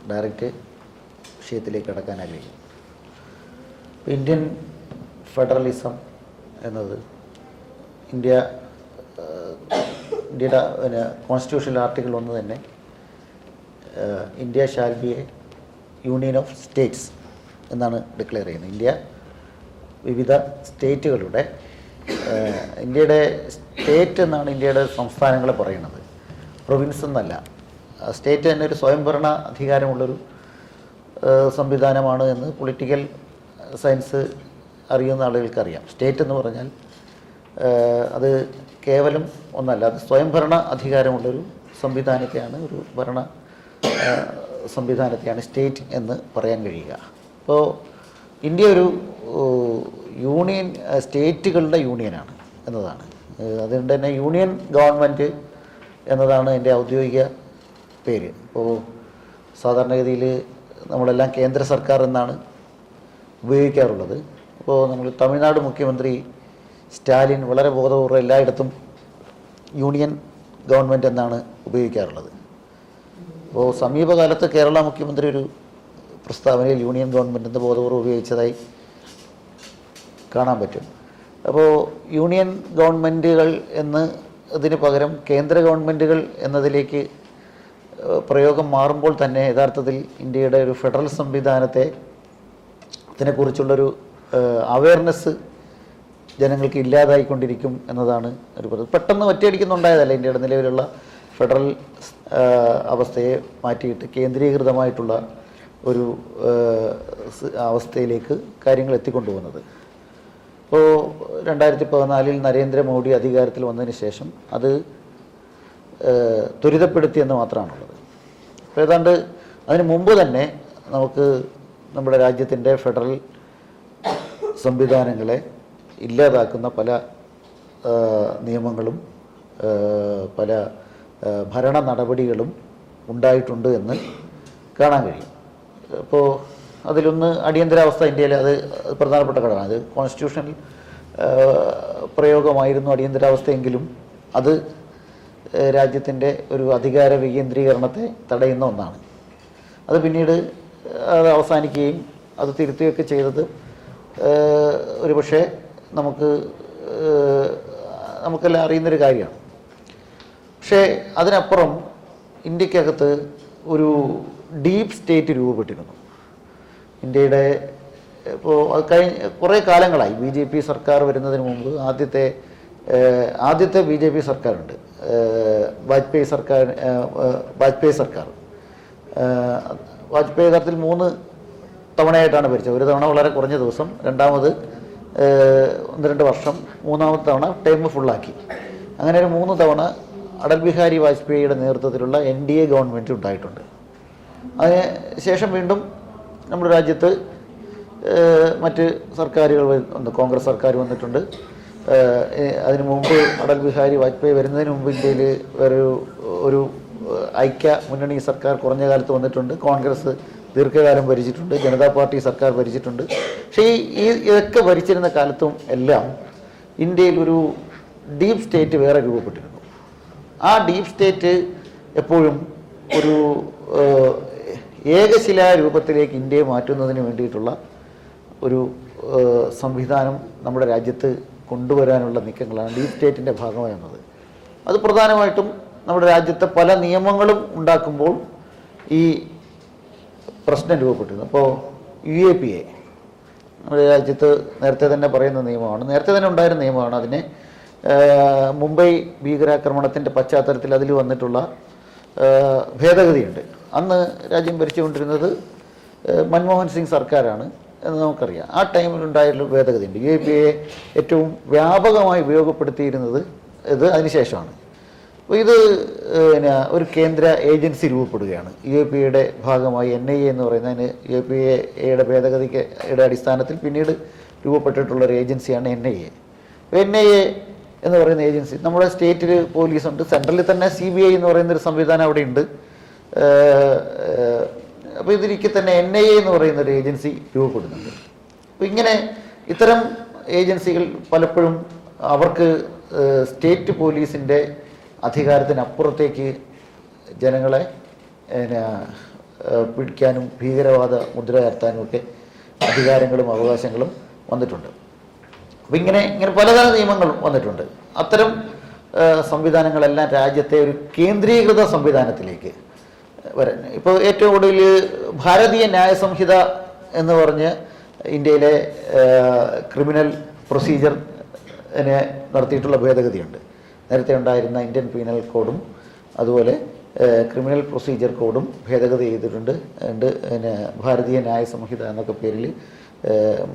Direct വിഷയത്തിലേക്ക് കടക്കാൻ ആഗ്രഹിക്കുന്നു. ഇന്ത്യൻ ഫെഡറലിസം എന്നത് ഇന്ത്യയുടെ കോൺസ്റ്റിറ്റ്യൂഷണൽ ആർട്ടിക്കിൾ 1 തന്നെ India shall be A union of States എന്നാണ് ഡിക്ലെയർ ചെയ്യുന്നത്. ഇന്ത്യ വിവിധ സ്റ്റേറ്റുകളുടെ ഇന്ത്യയുടെ സ്റ്റേറ്റ് എന്നാണ് ഇന്ത്യയുടെ സംസ്ഥാനങ്ങളെ പറയുന്നത്, പ്രൊവിൻസ് എന്നല്ല. സ്റ്റേറ്റ് തന്നെ ഒരു സ്വയംഭരണ അധികാരമുള്ളൊരു സംവിധാനമാണ് എന്ന് പൊളിറ്റിക്കൽ സയൻസ് അറിയുന്ന ആളുകൾക്കറിയാം. സ്റ്റേറ്റ് എന്ന് പറഞ്ഞാൽ അത് കേവലം ഒന്നല്ല, അത് സ്വയംഭരണ അധികാരമുള്ളൊരു സംവിധാനത്തെയാണ്, ഒരു ഭരണ സംവിധാനത്തെയാണ് സ്റ്റേറ്റ് എന്ന് പറയാൻ കഴിയുക. അപ്പോൾ ഇന്ത്യ ഒരു യൂണിയൻ, സ്റ്റേറ്റുകളുടെ യൂണിയനാണ് എന്നതാണ്. അതുകൊണ്ട് തന്നെ യൂണിയൻ ഗവൺമെൻറ് എന്നതാണ് എൻ്റെ ഔദ്യോഗിക പേര്. ഇപ്പോൾ സാധാരണഗതിയിൽ നമ്മളെല്ലാം കേന്ദ്ര സർക്കാർ എന്നാണ് ഉപയോഗിക്കാറുള്ളത്. അപ്പോൾ നമ്മൾ തമിഴ്നാട് മുഖ്യമന്ത്രി സ്റ്റാലിൻ വളരെ ബോധപൂർവ്വം എല്ലായിടത്തും യൂണിയൻ ഗവൺമെൻറ് എന്നാണ് ഉപയോഗിക്കാറുള്ളത്. അപ്പോൾ സമീപകാലത്ത് കേരള മുഖ്യമന്ത്രി ഒരു പ്രസ്താവനയിൽ യൂണിയൻ ഗവൺമെൻറ് എന്ന് ബോധപൂർവ്വം ഉപയോഗിച്ചതായി കാണാൻ പറ്റും. അപ്പോൾ യൂണിയൻ ഗവൺമെൻറ്റുകൾ ഇതിന് പകരം കേന്ദ്ര ഗവൺമെൻറ്റുകൾ എന്നതിലേക്ക് പ്രയോഗം മാറുമ്പോൾ തന്നെ യഥാർത്ഥത്തിൽ ഇന്ത്യയുടെ ഒരു ഫെഡറൽ സംവിധാനത്തെക്കുറിച്ചുള്ളൊരു അവയർനെസ് ജനങ്ങൾക്ക് ഇല്ലാതായിക്കൊണ്ടിരിക്കും എന്നതാണ് ഒരു പെട്ടെന്ന് ഒറ്റയടിക്കുന്നുണ്ടായതല്ല. ഇന്ത്യയുടെ നിലവിലുള്ള ഫെഡറൽ അവസ്ഥയെ മാറ്റിയിട്ട് കേന്ദ്രീകൃതമായിട്ടുള്ള ഒരു അവസ്ഥയിലേക്ക് കാര്യങ്ങൾ എത്തിക്കൊണ്ടുപോകുന്നത്. ഇപ്പോൾ 2014 നരേന്ദ്രമോദി അധികാരത്തിൽ വന്നതിന് ശേഷം അത് ത്വരിതപ്പെടുത്തിയെന്ന് മാത്രമാണുള്ളത്. അപ്പോൾ ഏതാണ്ട് അതിന് മുമ്പ് തന്നെ നമുക്ക് നമ്മുടെ രാജ്യത്തിൻ്റെ ഫെഡറൽ സംവിധാനങ്ങളെ ഇല്ലാതാക്കുന്ന പല നിയമങ്ങളും പല ഭരണ നടപടികളും ഉണ്ടായിട്ടുണ്ട് എന്ന് കാണാൻ കഴിയും. അപ്പോൾ അതിലൊന്ന് അടിയന്തരാവസ്ഥ. ഇന്ത്യയിൽ അത് പ്രധാനപ്പെട്ട ഘടകമാണ്. അത് കോൺസ്റ്റിറ്റ്യൂഷണൽ പ്രയോഗമായിരുന്നു അടിയന്തരാവസ്ഥയെങ്കിലും അത് രാജ്യത്തിൻ്റെ ഒരു അധികാര വികേന്ദ്രീകരണത്തെ തടയുന്ന ഒന്നാണ്. അത് പിന്നീട് അത് അവസാനിക്കുകയും അത് തിരുത്തുകയൊക്കെ ചെയ്തത് ഒരുപക്ഷെ നമുക്കെല്ലാം അറിയുന്നൊരു കാര്യമാണ്. പക്ഷേ അതിനപ്പുറം ഇന്ത്യക്കകത്ത് ഒരു ഡീപ്പ് സ്റ്റേറ്റ് രൂപപ്പെട്ടിരുന്നു. ഇന്ത്യയുടെ ഇപ്പോൾ അത് കുറേ കാലങ്ങളായി BJP സർക്കാർ വരുന്നതിന് മുമ്പ് ആദ്യത്തെ BJP സർക്കാരുണ്ട്, വാജ്പേയി സർക്കാർ. വാജ്പേയി തരത്തിൽ 3 തവണയായിട്ടാണ് ഭരിച്ചത്. ഒരു തവണ വളരെ കുറഞ്ഞ ദിവസം, രണ്ടാമത് 1-2 വർഷം, മൂന്നാമത്തെ തവണ ടൈം ഫുള്ളാക്കി. അങ്ങനെ ഒരു 3 തവണ അടൽ ബിഹാരി വാജ്പേയിയുടെ നേതൃത്വത്തിലുള്ള NDA ഗവൺമെൻറ് ഉണ്ടായിട്ടുണ്ട്. അതിന് ശേഷം വീണ്ടും നമ്മുടെ രാജ്യത്ത് മറ്റ് സർക്കാരുകൾ കോൺഗ്രസ് സർക്കാർ വന്നിട്ടുണ്ട്. അതിനു മുമ്പ് അടൽ ബിഹാരി വാജ്പേയി വരുന്നതിന് മുമ്പ് ഇന്ത്യയിൽ ഒരു ഐക്യ മുന്നണി സർക്കാർ കുറഞ്ഞ കാലത്ത് വന്നിട്ടുണ്ട്. കോൺഗ്രസ് ദീർഘകാലം ഭരിച്ചിട്ടുണ്ട്, ജനതാ പാർട്ടി സർക്കാർ ഭരിച്ചിട്ടുണ്ട്. പക്ഷേ ഇതൊക്കെ ഭരിച്ചിരുന്ന കാലത്തും എല്ലാം ഇന്ത്യയിൽ ഒരു ഡീപ്പ് സ്റ്റേറ്റ് വേറെ രൂപപ്പെട്ടിരുന്നു. ആ ഡീപ്പ് സ്റ്റേറ്റ് എപ്പോഴും ഒരു ഏകശിലാ രൂപത്തിലേക്ക് ഇന്ത്യയെ മാറ്റുന്നതിന് വേണ്ടിയിട്ടുള്ള ഒരു സംവിധാനം നമ്മുടെ രാജ്യത്ത് കൊണ്ടുവരാനുള്ള നീക്കങ്ങളാണ് ഡീപ്പ് സ്റ്റേറ്റിൻ്റെ ഭാഗമായി വന്നത്. അത് പ്രധാനമായിട്ടും നമ്മുടെ രാജ്യത്തെ പല നിയമങ്ങളും ഉണ്ടാക്കുമ്പോൾ ഈ പ്രശ്നം രൂപപ്പെട്ടിരുന്നു. അപ്പോൾ UAPA നമ്മുടെ രാജ്യത്ത് നേരത്തെ തന്നെ പറയുന്ന നിയമമാണ്, നേരത്തെ തന്നെ ഉണ്ടായിരുന്ന നിയമമാണ്. അതിനെ മുംബൈ ഭീകരാക്രമണത്തിൻ്റെ പശ്ചാത്തലത്തിൽ അതിൽ വന്നിട്ടുള്ള ഭേദഗതിയുണ്ട്. അന്ന് രാജ്യം ഭരിച്ചുകൊണ്ടിരുന്നത് മൻമോഹൻ സിംഗ് സർക്കാരാണ് എന്ന് നമുക്കറിയാം. ആ ടൈമിലുണ്ടായിട്ടുള്ള ഭേദഗതിയുണ്ട്. UAPA ഏറ്റവും വ്യാപകമായി ഉപയോഗപ്പെടുത്തിയിരുന്നത് അതിനുശേഷമാണ്. അപ്പോൾ ഇത് ഒരു കേന്ദ്ര ഏജൻസി രൂപപ്പെടുകയാണ്. UAPAയുടെ ഭാഗമായി NIA എന്ന് പറയുന്നതിന് UAPAയുടെ ഭേദഗതിയുടെ അടിസ്ഥാനത്തിൽ പിന്നീട് രൂപപ്പെട്ടിട്ടുള്ളൊരു ഏജൻസിയാണ് NIA. അപ്പോൾ NIA എന്ന് പറയുന്ന ഏജൻസി നമ്മുടെ സ്റ്റേറ്റിൽ പോലീസുണ്ട്, സെൻട്രലിൽ തന്നെ CBI എന്ന് പറയുന്നൊരു സംവിധാനം അവിടെ ഉണ്ട്. അപ്പോൾ ഇതിലേക്ക് തന്നെ NIA എന്ന് പറയുന്നൊരു ഏജൻസി രൂപപ്പെടുന്നുണ്ട്. അപ്പോൾ ഇങ്ങനെ ഇത്തരം ഏജൻസികൾ പലപ്പോഴും അവർക്ക് സ്റ്റേറ്റ് പോലീസിൻ്റെ അധികാരത്തിനപ്പുറത്തേക്ക് ജനങ്ങളെ പിടിക്കാനും ഭീകരവാദ മുദ്ര ചാർത്താനും ഒക്കെ അധികാരങ്ങളും അവകാശങ്ങളും വന്നിട്ടുണ്ട്. അപ്പം ഇങ്ങനെ പലതരം നിയമങ്ങൾ വന്നിട്ടുണ്ട്. അത്തരം സംവിധാനങ്ങളെല്ലാം രാജ്യത്തെ ഒരു കേന്ദ്രീകൃത സംവിധാനത്തിലേക്ക് വരാൻ ഇപ്പോൾ ഏറ്റവും കൂടുതൽ ഭാരതീയ ന്യായ സംഹിത എന്ന് പറഞ്ഞ് ഇന്ത്യയിലെ ക്രിമിനൽ പ്രൊസീജിയറിനെ നടത്തിയിട്ടുള്ള ഭേദഗതിയുണ്ട്. നേരത്തെ ഉണ്ടായിരുന്ന ഇന്ത്യൻ പീനൽ കോഡും അതുപോലെ ക്രിമിനൽ പ്രൊസീജിയർ കോഡും ഭേദഗതി ചെയ്തിട്ടുണ്ട്. പിന്നെ ഭാരതീയ ന്യായ സംഹിത എന്നൊക്കെ പേരിൽ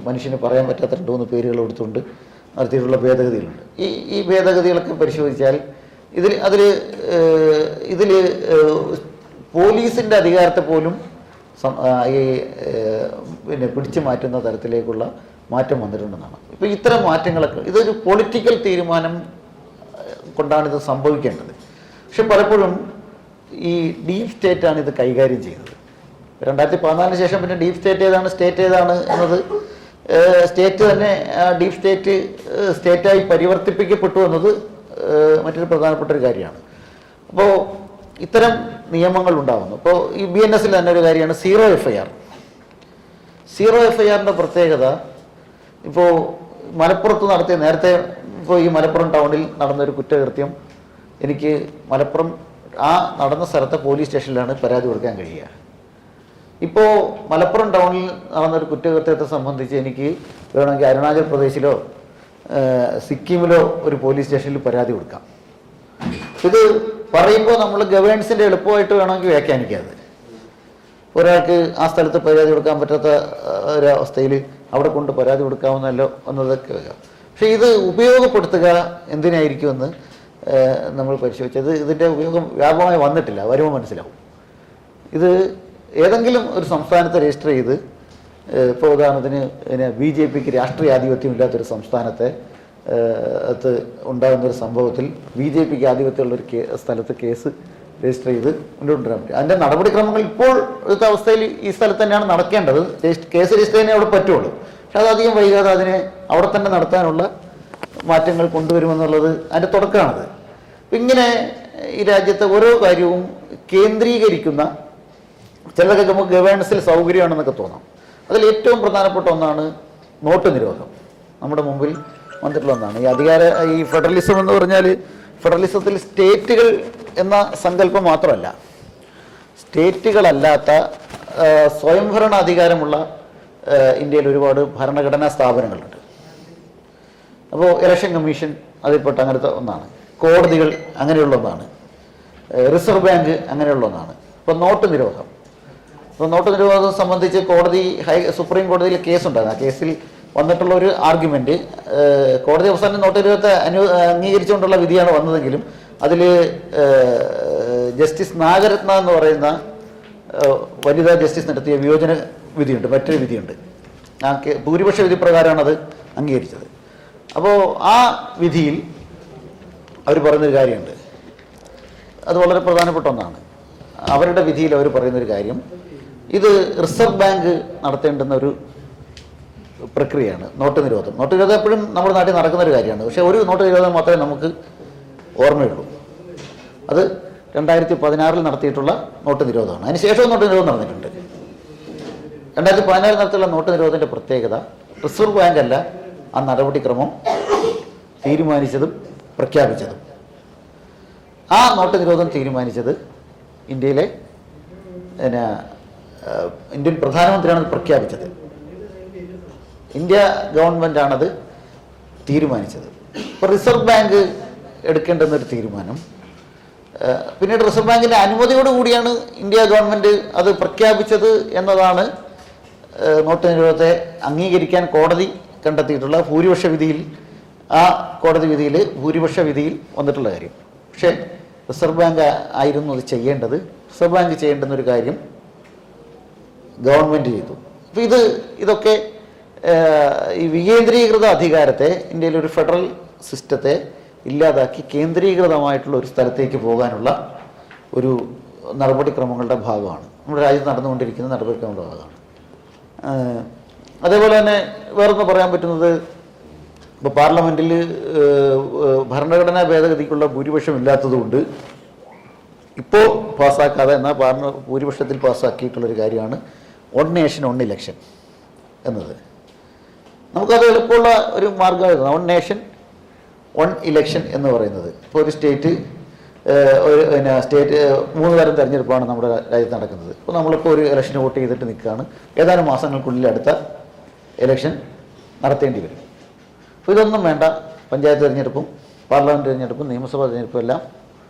മനുഷ്യന് പറയാൻ പറ്റാത്ത 2-3 പേരുകൾ കൊടുത്തുകൊണ്ട് നടത്തിയിട്ടുള്ള ഭേദഗതികളുണ്ട്. ഈ ഭേദഗതികളൊക്കെ പരിശോധിച്ചാൽ ഇതിൽ പോലീസിൻ്റെ അധികാരത്തെ പോലും പിന്നെ പിടിച്ചു മാറ്റുന്ന തരത്തിലേക്കുള്ള മാറ്റം വന്നിട്ടുണ്ടെന്നാണ്. ഇപ്പോൾ ഇത്തരം മാറ്റങ്ങളൊക്കെ ഇതൊരു പൊളിറ്റിക്കൽ തീരുമാനം കൊണ്ടാണിത് സംഭവിക്കേണ്ടത്. പക്ഷെ പലപ്പോഴും ഈ ഡീപ് സ്റ്റേറ്റാണ് ഇത് കൈകാര്യം ചെയ്യുന്നത്. 2014 ശേഷം പിന്നെ ഡീപ് സ്റ്റേറ്റ് ഏതാണ് സ്റ്റേറ്റ് ഏതാണ് എന്നത് സ്റ്റേറ്റ് തന്നെ ഡീപ് സ്റ്റേറ്റായി പരിവർത്തിപ്പിക്കപ്പെട്ടു എന്നത് മറ്റൊരു പ്രധാനപ്പെട്ട ഒരു കാര്യമാണ്. അപ്പോൾ ഇത്തരം നിയമങ്ങൾ ഉണ്ടാകുന്നു. ഇപ്പോൾ ഈ BNS-ൽ തന്നെ ഒരു കാര്യമാണ് സീറോ FIR. സീറോ FIR-ൻ്റെ പ്രത്യേകത ഇപ്പോൾ മലപ്പുറത്ത് നടത്തിയ നേരത്തെ ഇപ്പോൾ ഈ മലപ്പുറം ടൗണിൽ നടന്നൊരു കുറ്റകൃത്യം എനിക്ക് മലപ്പുറം ആ നടന്ന സ്ഥലത്തെ പോലീസ് സ്റ്റേഷനിലാണ് പരാതി കൊടുക്കാൻ കഴിയുക. ഇപ്പോൾ മലപ്പുറം ടൗണിൽ നടന്നൊരു കുറ്റകൃത്യത്തെ സംബന്ധിച്ച് എനിക്ക് വേണമെങ്കിൽ അരുണാചൽ പ്രദേശിലോ സിക്കിമിലോ ഒരു പോലീസ് സ്റ്റേഷനിൽ പരാതി കൊടുക്കാം. ഇത് പറയുമ്പോൾ നമ്മൾ ഗവേണൻസിൻ്റെ എളുപ്പമായിട്ട് വേണമെങ്കിൽ വ്യാഖ്യാനിക്കാതെ ഒരാൾക്ക് ആ സ്ഥലത്ത് പരാതി കൊടുക്കാൻ പറ്റാത്ത ഒരവസ്ഥയിൽ അവിടെ കൊണ്ട് പരാതി കൊടുക്കാവുന്നല്ലോ എന്നതൊക്കെ വരാം. പക്ഷേ ഇത് ഉപയോഗപ്പെടുത്തുക എന്തിനായിരിക്കുമെന്ന് നമ്മൾ പരിശോധിച്ചത് ഇതിൻ്റെ ഉപയോഗം വ്യാപകമായി വന്നിട്ടില്ല. വരുമ്പോൾ മനസ്സിലാവും. ഇത് ഏതെങ്കിലും ഒരു സംസ്ഥാനത്ത് രജിസ്റ്റർ ചെയ്ത് ഇപ്പോൾ ഉദാഹരണത്തിന് പിന്നെ BJPക്ക് രാഷ്ട്രീയ ആധിപത്യം ഇല്ലാത്തൊരു സംസ്ഥാനത്തെ ഉണ്ടാകുന്നൊരു സംഭവത്തിൽ BJPക്ക് ആധിപത്യമുള്ളൊരു സ്ഥലത്ത് കേസ് രജിസ്റ്റർ ചെയ്ത് മുന്നോട്ട് വരാൻ പറ്റും. അതിൻ്റെ നടപടിക്രമങ്ങൾ ഇപ്പോഴത്തെ അവസ്ഥയിൽ ഈ സ്ഥലത്ത് തന്നെയാണ് നടക്കേണ്ടത്. കേസ് രജിസ്റ്റർ ചെയ്യാനേ അവിടെ പറ്റുള്ളൂ. പക്ഷെ അതധികം വൈകാതെ അതിനെ അവിടെ തന്നെ നടത്താനുള്ള മാറ്റങ്ങൾ കൊണ്ടുവരുമെന്നുള്ളത് അതിൻ്റെ തുടക്കമാണത്. ഇങ്ങനെ ഈ രാജ്യത്തെ ഓരോ കാര്യവും കേന്ദ്രീകരിക്കുന്ന ചിലതൊക്കെ നമുക്ക് ഗവേണൻസിൽ സൗകര്യമാണെന്നൊക്കെ തോന്നാം. അതിൽ ഏറ്റവും പ്രധാനപ്പെട്ട ഒന്നാണ് നോട്ട് നിരോധനം. നമ്മുടെ മുമ്പിൽ വന്നിട്ടുള്ള ഒന്നാണ് ഈ ഫെഡറലിസം എന്ന് പറഞ്ഞാൽ ഫെഡറലിസത്തിൽ സ്റ്റേറ്റുകൾ എന്ന സങ്കല്പം മാത്രമല്ല, സ്റ്റേറ്റുകളല്ലാത്ത സ്വയംഭരണ അധികാരമുള്ള ഇന്ത്യയിൽ ഒരുപാട് ഭരണഘടനാ സ്ഥാപനങ്ങളുണ്ട്. അപ്പോൾ ഇലക്ഷൻ കമ്മീഷൻ അതിൽപ്പെട്ട അങ്ങനത്തെ ഒന്നാണ്. കോടതികൾ അങ്ങനെയുള്ള ഒന്നാണ്. റിസർവ് ബാങ്ക് അങ്ങനെയുള്ള ഒന്നാണ്. ഇപ്പോൾ നോട്ട് നിരോധനം. അപ്പോൾ നോട്ട് നിരോധനം സംബന്ധിച്ച് സുപ്രീം കോടതിയിൽ കേസുണ്ടായിരുന്നു. ആ കേസിൽ വന്നിട്ടുള്ള ഒരു ആർഗ്യുമെൻറ്റ് കോടതി അവസാനം നോട്ട് നിരോധനത്തെ അംഗീകരിച്ചുകൊണ്ടുള്ള വിധിയാണ് വന്നതെങ്കിലും അതിൽ ജസ്റ്റിസ് നാഗരത്ന എന്ന് പറയുന്ന വനിതാ ജസ്റ്റിസ് നടത്തിയ വിയോജന വിധിയുണ്ട്, മറ്റൊരു വിധിയുണ്ട്. ആ ഭൂരിപക്ഷ വിധി പ്രകാരമാണ് അത് അംഗീകരിച്ചത്. അപ്പോൾ ആ വിധിയിൽ അവർ പറയുന്നൊരു കാര്യമുണ്ട്, അത് വളരെ പ്രധാനപ്പെട്ട ഒന്നാണ്. അവരുടെ വിധിയിൽ അവർ പറയുന്നൊരു കാര്യം, ഇത് റിസർവ് ബാങ്ക് നടത്തേണ്ടുന്ന ഒരു പ്രക്രിയയാണ് നോട്ട് നിരോധനം. നോട്ട് നിരോധനം എപ്പോഴും നമ്മുടെ നാട്ടിൽ നടക്കുന്നൊരു കാര്യമാണ്. പക്ഷേ ഒരു നോട്ട് നിരോധനം മാത്രമേ നമുക്ക് ഓർമ്മയുള്ളൂ. അത് 2016 നടത്തിയിട്ടുള്ള നോട്ട് നിരോധനമാണ്. അതിനുശേഷവും നോട്ട് നിരോധനം നടന്നിട്ടുണ്ട്. 2014 നടത്തിയുള്ള നോട്ട് നിരോധനത്തിൻ്റെ പ്രത്യേകത റിസർവ് ബാങ്ക് അല്ല ആ നടപടിക്രമം തീരുമാനിച്ചതും പ്രഖ്യാപിച്ചതും. ആ നോട്ട് നിരോധനം തീരുമാനിച്ചത് ഇന്ത്യയിലെ ഇന്ത്യൻ പ്രധാനമന്ത്രിയാണ് പ്രഖ്യാപിച്ചത്. ഇന്ത്യ ഗവൺമെൻറ്റാണത് തീരുമാനിച്ചത്. ഇപ്പോൾ റിസർവ് ബാങ്ക് എടുക്കേണ്ടുന്നൊരു തീരുമാനം പിന്നീട് റിസർവ് ബാങ്കിൻ്റെ അനുമതിയോടുകൂടിയാണ് ഇന്ത്യ ഗവൺമെൻറ് അത് പ്രഖ്യാപിച്ചത് എന്നതാണ് നോട്ട് നിരോധനത്തെ അംഗീകരിക്കാൻ കോടതി കണ്ടെത്തിയിട്ടുള്ള ഭൂരിപക്ഷ വിധിയിൽ, ആ കോടതി വിധിയിൽ ഭൂരിപക്ഷ വിധിയിൽ വന്നിട്ടുള്ള കാര്യം. പക്ഷേ റിസർവ് ബാങ്ക് ആയിരുന്നു അത് ചെയ്യേണ്ടത്. റിസർവ് ബാങ്ക് ചെയ്യേണ്ടുന്നൊരു കാര്യം ഗവൺമെൻറ് ചെയ്തു. അപ്പോൾ ഇതൊക്കെ ഈ വികേന്ദ്രീകൃത അധികാരത്തെ, ഇന്ത്യയിലെ ഒരു ഫെഡറൽ സിസ്റ്റത്തെ ഇല്ലാതാക്കി കേന്ദ്രീകൃതമായിട്ടുള്ള ഒരു സ്ഥലത്തേക്ക് പോകാനുള്ള ഒരു നടപടിക്രമങ്ങളുടെ ഭാഗമാണ് നമ്മുടെ രാജ്യത്ത് നടന്നുകൊണ്ടിരിക്കുന്ന നടപടിക്രമങ്ങളുടെ ഭാഗമാണ്. അതേപോലെ തന്നെ വേറൊന്ന് പറയാൻ പറ്റുന്നത്, ഇപ്പോൾ പാർലമെൻറ്റിൽ ഭരണഘടനാ ഭേദഗതിക്കുള്ള ഭൂരിപക്ഷം ഇല്ലാത്തതുകൊണ്ട് ഇപ്പോൾ പാസ്സാക്കാതെ എന്നാൽ ഭൂരിപക്ഷത്തിൽ പാസ്സാക്കിയിട്ടുള്ളൊരു കാര്യമാണ് വൺ നേഷൻ വൺ ഇലക്ഷൻ എന്നത്. നമുക്കത് എളുപ്പമുള്ള ഒരു മാർഗ്ഗമായിരുന്നു വൺ നേഷൻ വൺ ഇലക്ഷൻ എന്ന് പറയുന്നത്. ഇപ്പോൾ ഒരു സ്റ്റേറ്റ് സ്റ്റേറ്റ് 3 തരം തിരഞ്ഞെടുപ്പാണ് നമ്മുടെ രാജ്യത്ത് നടക്കുന്നത്. ഇപ്പോൾ നമ്മളിപ്പോൾ ഒരു ഇലക്ഷന് വോട്ട് ചെയ്തിട്ട് നിൽക്കുകയാണ്, ഏതാനും മാസങ്ങൾക്കുള്ളിൽ അടുത്ത ഇലക്ഷൻ നടത്തേണ്ടി വരും. അപ്പോൾ ഇതൊന്നും വേണ്ട, പഞ്ചായത്ത് തിരഞ്ഞെടുപ്പും പാർലമെൻറ്റ് തിരഞ്ഞെടുപ്പും നിയമസഭാ തിരഞ്ഞെടുപ്പും എല്ലാം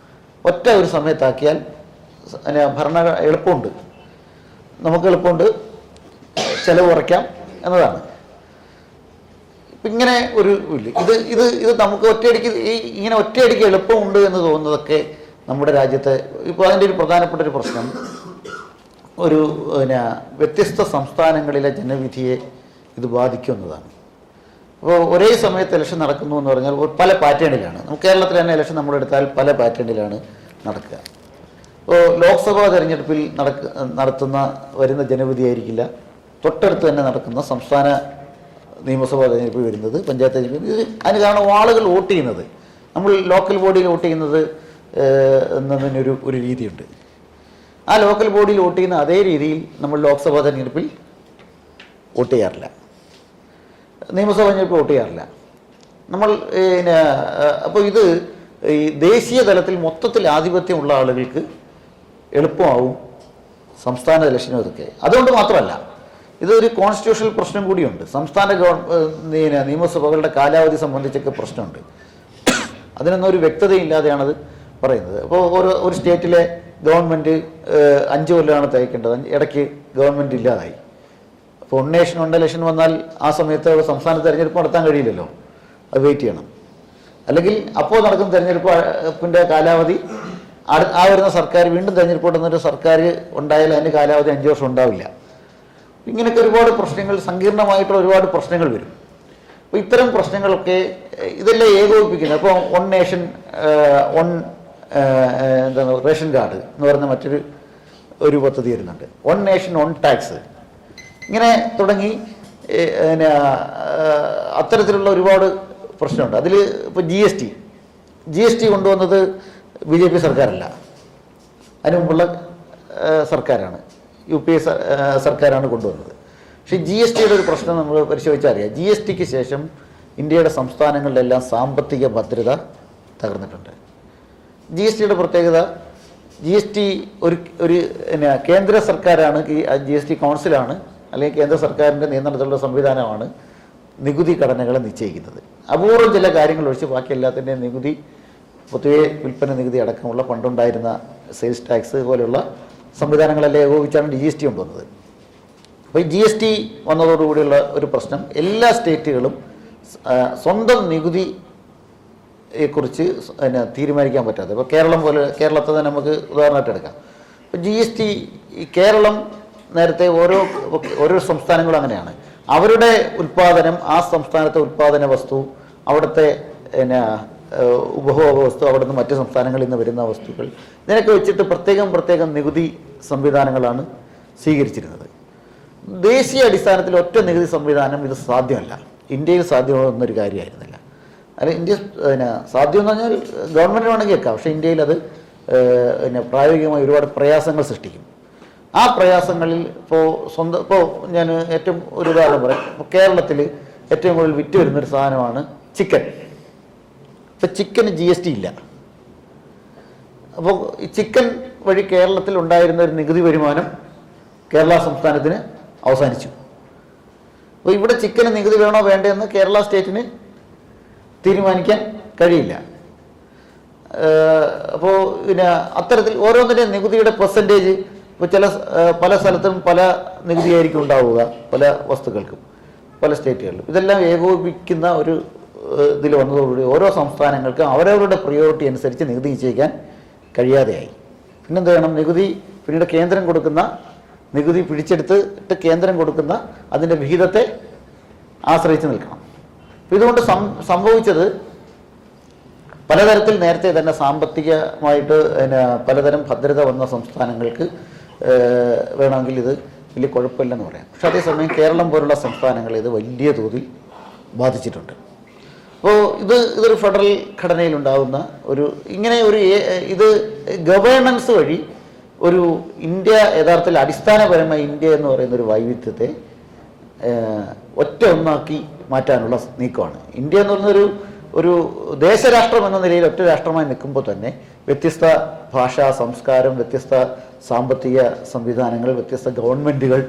ഒറ്റ ഒരു സമയത്താക്കിയാൽ ഭരണ എളുപ്പമുണ്ട്, നമുക്ക് എളുപ്പമുണ്ട്, ചിലവ് കുറയ്ക്കാം എന്നതാണ്. ഇങ്ങനെ ഒരു ഇല്ല, ഇത് നമുക്ക് ഒറ്റയടിക്ക് ഇങ്ങനെ ഒറ്റയടിക്ക് എളുപ്പമുണ്ട് എന്ന് തോന്നുന്നതൊക്കെ നമ്മുടെ രാജ്യത്തെ ഇപ്പോൾ അതിൻ്റെ ഒരു പ്രധാനപ്പെട്ട ഒരു പ്രശ്നം ഒരു വ്യത്യസ്ത സംസ്ഥാനങ്ങളിലെ ജനവിധിയെ ഇത് ബാധിക്കുന്നതാണ്. അപ്പോൾ ഒരേ സമയത്ത് ഇലക്ഷൻ നടക്കുന്നു എന്ന് പറഞ്ഞാൽ പല പാറ്റേണിലാണ്. നമുക്ക് കേരളത്തിൽ തന്നെ ഇലക്ഷൻ നമ്മളെടുത്താൽ പല പാറ്റേണിലാണ് നടക്കുക. ഇപ്പോൾ ലോക്സഭാ തെരഞ്ഞെടുപ്പിൽ വരുന്ന ജനവിധി ആയിരിക്കില്ല തൊട്ടടുത്ത് തന്നെ നടക്കുന്ന സംസ്ഥാന നിയമസഭാ തെരഞ്ഞെടുപ്പ് വരുന്നത്, പഞ്ചായത്ത് തെരഞ്ഞെടുപ്പ്. അതിന് കാരണം ആളുകൾ വോട്ട് ചെയ്യുന്നത്, നമ്മൾ ലോക്കൽ ബോഡിയിൽ വോട്ട് ചെയ്യുന്നത് എന്നതിനൊരു രീതിയുണ്ട്. ആ ലോക്കൽ ബോഡിയിൽ വോട്ട് ചെയ്യുന്ന അതേ രീതിയിൽ നമ്മൾ ലോക്സഭാ തെരഞ്ഞെടുപ്പിൽ വോട്ട് ചെയ്യാറില്ല, നിയമസഭാ തെരഞ്ഞെടുപ്പ് വോട്ട് ചെയ്യാറില്ല നമ്മൾ. അപ്പോൾ ഇത് ഈ ദേശീയ തലത്തിൽ മൊത്തത്തിൽ ആധിപത്യമുള്ള ആളുകൾക്ക് എളുപ്പമാവും സംസ്ഥാന ഇലക്ഷനും ഇതൊക്കെ. അതുകൊണ്ട് മാത്രമല്ല, ഇതൊരു കോൺസ്റ്റിറ്റ്യൂഷണൽ പ്രശ്നം കൂടിയുണ്ട്. സംസ്ഥാന നിയമസഭകളുടെ കാലാവധി സംബന്ധിച്ചൊക്കെ പ്രശ്നമുണ്ട്. അതിനൊന്നും ഒരു വ്യക്തതയില്ലാതെയാണത് പറയുന്നത്. അപ്പോൾ ഒരു സ്റ്റേറ്റിലെ ഗവൺമെൻറ് 5 കൊല്ലമാണ് തയ്ക്കേണ്ടത്, ഇടയ്ക്ക് ഗവൺമെൻറ് ഇല്ലാതായി. അപ്പോൾ വൺ നേഷൻ വൺ ഇലക്ഷൻ വന്നാൽ ആ സമയത്ത് സംസ്ഥാന തെരഞ്ഞെടുപ്പ് നടത്താൻ കഴിയില്ലല്ലോ, അത് വെയിറ്റ് ചെയ്യണം. അല്ലെങ്കിൽ അപ്പോൾ നടക്കുന്ന തെരഞ്ഞെടുപ്പിൻ്റെ കാലാവധി ആ വരുന്ന സർക്കാർ വീണ്ടും തെരഞ്ഞെടുപ്പ് കൊണ്ടുവന്നൊരു സർക്കാർ ഉണ്ടായാൽ അതിൻ്റെ കാലാവധി 5 വർഷം ഉണ്ടാവില്ല. ഇങ്ങനെയൊക്കെ ഒരുപാട് പ്രശ്നങ്ങൾ, സങ്കീർണമായിട്ടുള്ള ഒരുപാട് പ്രശ്നങ്ങൾ വരും. അപ്പോൾ ഇത്തരം പ്രശ്നങ്ങളൊക്കെ ഇതെല്ലാം ഏകോപിപ്പിക്കുന്നത്. അപ്പോൾ വൺ നേഷൻ വൺ എന്താണ് റേഷൻ കാർഡ് എന്ന് പറയുന്ന മറ്റൊരു പദ്ധതി വരുന്നുണ്ട്. വൺ നേഷൻ വൺ ടാക്സ്, ഇങ്ങനെ തുടങ്ങി അത്തരത്തിലുള്ള ഒരുപാട് പ്രശ്നമുണ്ട്. അതിൽ ഇപ്പോൾ ജി എസ് ടി കൊണ്ടുവന്നത് BJP സർക്കാരല്ല, അതിന് മുമ്പുള്ള സർക്കാരാണ്, UPA സർക്കാരാണ് കൊണ്ടുവന്നത്. പക്ഷേ GST ഒരു പ്രശ്നം നമ്മൾ പരിശോധിച്ചാൽ അറിയാം. GSTക്ക് ശേഷം ഇന്ത്യയുടെ സംസ്ഥാനങ്ങളിലെല്ലാം സാമ്പത്തിക ഭദ്രത തകർന്നിട്ടുണ്ട്. GSTയുടെ പ്രത്യേകത, GST ഒരു കേന്ദ്ര സർക്കാരാണ്, GST കൗൺസിലാണ്, അല്ലെങ്കിൽ കേന്ദ്ര സർക്കാരിൻ്റെ നിയന്ത്രണത്തിലുള്ള സംവിധാനമാണ് നികുതി ഘടനകളെ നിശ്ചയിക്കുന്നത്. അപൂർവം ചില കാര്യങ്ങൾ ഒഴിച്ച് ബാക്കി എല്ലാത്തിൻ്റെയും നികുതി, പൊതുവെ വിൽപ്പന നികുതി അടക്കമുള്ള പണ്ടുണ്ടായിരുന്ന സെയിൽസ് ടാക്സ് പോലെയുള്ള സംവിധാനങ്ങളെല്ലാം ഏകോപിച്ചാണ് GST കൊണ്ടുവന്നത്. അപ്പോൾ ഈ GST വന്നതോടുകൂടിയുള്ള ഒരു പ്രശ്നം, എല്ലാ സ്റ്റേറ്റുകളും സ്വന്തം നികുതിയെക്കുറിച്ച് തീരുമാനിക്കാൻ പറ്റാതെ, ഇപ്പോൾ കേരളത്തെ തന്നെ നമുക്ക് ഉദാഹരണമായിട്ട് എടുക്കാം. ഇപ്പോൾ GST കേരളം നേരത്തെ ഓരോ സംസ്ഥാനങ്ങളും അങ്ങനെയാണ്, അവരുടെ ഉൽപ്പാദനം, ആ സംസ്ഥാനത്തെ ഉൽപ്പാദന വസ്തു, അവിടുത്തെ ഉപഭോഗ വസ്തു, അവിടുന്ന് മറ്റ് സംസ്ഥാനങ്ങളിൽ നിന്ന് വരുന്ന വസ്തുക്കൾ, ഇതിനൊക്കെ വെച്ചിട്ട് പ്രത്യേകം നികുതി സംവിധാനങ്ങളാണ് സ്വീകരിച്ചിരുന്നത്. ദേശീയ അടിസ്ഥാനത്തിൽ ഒറ്റ നികുതി സംവിധാനം ഇത് സാധ്യമല്ല, ഇന്ത്യയിൽ സാധ്യമാകുന്നൊരു കാര്യമായിരുന്നില്ല. അല്ല, ഇന്ത്യ സാധ്യമെന്ന് പറഞ്ഞാൽ ഗവൺമെൻറ് വേണമെങ്കിൽ വെക്കാം, പക്ഷേ ഇന്ത്യയിൽ അത് പ്രായോഗികമായി ഒരുപാട് പ്രയാസങ്ങൾ സൃഷ്ടിക്കും. ആ പ്രയാസങ്ങളിൽ ഇപ്പോൾ ഞാൻ ഏറ്റവും ഒരു ഉദാഹരണം പറയാം. ഇപ്പോൾ കേരളത്തിൽ ഏറ്റവും കൂടുതൽ വിറ്റ് വരുന്നൊരു സാധനമാണ് ചിക്കൻ. ഇപ്പോൾ ചിക്കന് GST ഇല്ല. അപ്പോൾ ഈ ചിക്കൻ വഴി കേരളത്തിൽ ഉണ്ടായിരുന്ന ഒരു നികുതി വരുമാനം കേരള സംസ്ഥാനത്തിന് അവസാനിച്ചു. അപ്പോൾ ഇവിടെ ചിക്കന് നികുതി വേണോ വേണ്ടതെന്ന് കേരള സ്റ്റേറ്റിന് തീരുമാനിക്കാൻ കഴിയില്ല. അപ്പോൾ അത്തരത്തിൽ ഓരോന്നിൻ്റെ നികുതിയുടെ പെർസെൻറ്റേജ് ഇപ്പോൾ പല സ്ഥലത്തും പല നികുതിയായിരിക്കും ഉണ്ടാവുക, പല വസ്തുക്കൾക്കും പല സ്റ്റേറ്റുകളിലും. ഇതെല്ലാം ഏകോപിപ്പിക്കുന്ന ഒരു ഇതിൽ വന്നതോടുകൂടി ഓരോ സംസ്ഥാനങ്ങൾക്കും അവരവരുടെ പ്രിയോറിറ്റി അനുസരിച്ച് നികുതി നിശ്ചയിക്കാൻ കഴിയാതെയായി. പിന്നെന്ത് വേണം, പിന്നീട് കേന്ദ്രം കൊടുക്കുന്ന നികുതി പിടിച്ചെടുത്തിട്ട് കേന്ദ്രം കൊടുക്കുന്ന അതിൻ്റെ വിഹിതത്തെ ആശ്രയിച്ച് നിൽക്കണം. ഇതുകൊണ്ട് സംഭവിച്ചത് പലതരത്തിൽ നേരത്തെ തന്നെ സാമ്പത്തികമായിട്ട് പലതരം ഭദ്രത വന്ന സംസ്ഥാനങ്ങൾക്ക് വേണമെങ്കിൽ ഇത് വലിയ കുഴപ്പമില്ലെന്ന് പറയാം. പക്ഷെ അതേസമയം കേരളം പോലുള്ള സംസ്ഥാനങ്ങൾ ഇത് വലിയ തോതിൽ ബാധിച്ചിട്ടുണ്ട്. അപ്പോൾ ഇതൊരു ഫെഡറൽ ഘടനയിലുണ്ടാകുന്ന ഇങ്ങനെ ഇത് ഗവേണൻസ് വഴി ഒരു ഇന്ത്യ യഥാർത്ഥത്തിൽ അടിസ്ഥാനപരമായി ഇന്ത്യ എന്ന് പറയുന്ന ഒരു വൈവിധ്യത്തെ ഒന്നാക്കി മാറ്റാനുള്ള നീക്കമാണ്. ഇന്ത്യ എന്ന് പറയുന്നൊരു ദേശരാഷ്ട്രം എന്ന നിലയിൽ ഒറ്റ രാഷ്ട്രമായി നിൽക്കുമ്പോൾ തന്നെ വ്യത്യസ്ത ഭാഷാ സംസ്കാരം, വ്യത്യസ്ത സാമ്പത്തിക സംവിധാനങ്ങൾ, വ്യത്യസ്ത ഗവൺമെൻറ്റുകൾ,